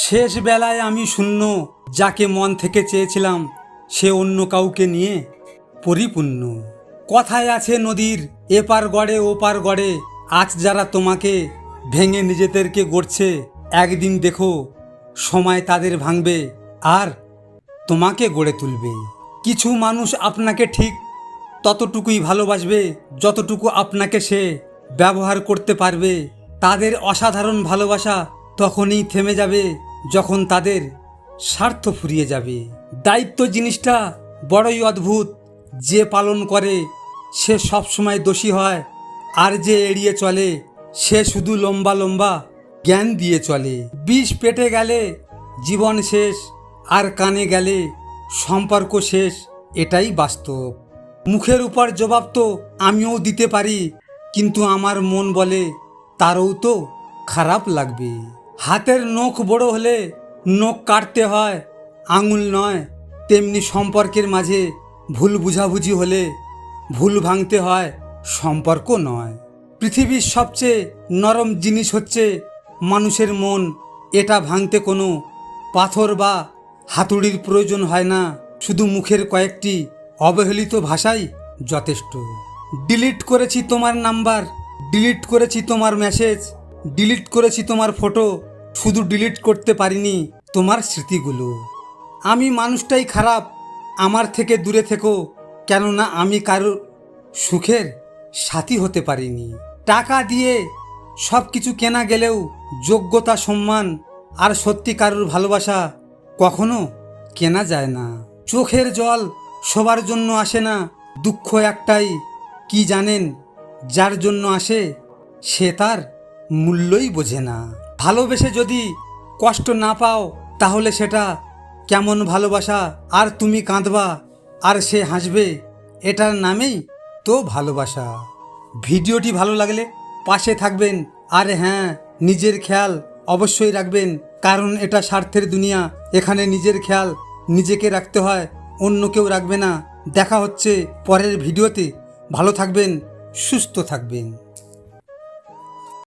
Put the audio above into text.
শেষ বেলায় আমি শূন্য, যাকে মন থেকে চেয়েছিলাম সে অন্য কাউকে নিয়ে পরিপূর্ণ। কথায় আছে নদীর এপার গড়ে ওপার গড়ে, আজ যারা তোমাকে ভেঙে নিজেদেরকে গড়ছে, একদিন দেখো সময় তাদের ভাঙবে আর তোমাকে গড়ে তুলবে। কিছু মানুষ আপনাকে ঠিক ততটুকুই ভালোবাসবে যতটুকু আপনাকে সে ব্যবহার করতে পারবে। তাদের অসাধারণ ভালোবাসা তখনই থেমে যাবে যখন তাদের স্বার্থ ফুরিয়ে যাবে। দায়িত্ব জিনিসটা বড়ই অদ্ভুত, যে পালন করে সে সবসময় দোষী হয়, আর যে এড়িয়ে চলে সে শুধু লম্বা লম্বা জ্ঞান দিয়ে চলে। বিষ পেটে গেলে জীবন শেষ, আর কানে গেলে সম্পর্ক শেষ, এটাই বাস্তব। মুখের উপর জবাব তো আমিও দিতে পারি, কিন্তু আমার মন বলে তারও তো খারাপ লাগবে। হাতের নখ বড় হলে নখ কাটতে হয়, আঙুল নয়। তেমনি সম্পর্কের মাঝে ভুল বুঝাবুঝি হলে ভুল ভাঙতে হয়, সম্পর্ক নয়। পৃথিবীর সবচেয়ে নরম জিনিস হচ্ছে মানুষের মন। এটা ভাঙতে কোনো পাথর বা হাতুড়ির প্রয়োজন হয় না, শুধু মুখের কয়েকটি অবহেলিত ভাষাই যথেষ্ট। ডিলিট করেছি তোমার নাম্বার, ডিলিট করেছি তোমার মেসেজ, ডিলিট করেছি তোমার ফটো, শুধু ডিলিট করতে পারিনি তোমার স্মৃতিগুলো। আমি মানুষটাই খারাপ, আমার থেকে দূরে থেকো, কেননা আমি কারোর সুখের সাথী হতে পারিনি। টাকা দিয়ে সব কিছু কেনা গেলেও যোগ্যতা, সম্মান আর সত্যিকারের ভালোবাসা কখনো কেনা যায় না। চোখের জল সবার জন্য আসে না, দুঃখ একটাই, কি জানেন, যার জন্য আসে সে তার মূল্যই বোঝে না। ভালোবেসে যদি কষ্ট না পাও তাহলে সেটা কেমন ভালোবাসা? আর তুমি কাঁদবা আর সে হাসবে, এটার নামেই তো ভালোবাসা। ভিডিওটি ভালো লাগলে পাশে থাকবেন, আর হ্যাঁ, নিজের খেয়াল অবশ্যই রাখবেন, কারণ এটা স্বার্থের দুনিয়া। এখানে নিজের খেয়াল নিজেকে রাখতে হয়, অন্য কেউ রাখবে না। দেখা হচ্ছে পরের ভিডিওতে। ভালো থাকবেন, সুস্থ থাকবেন।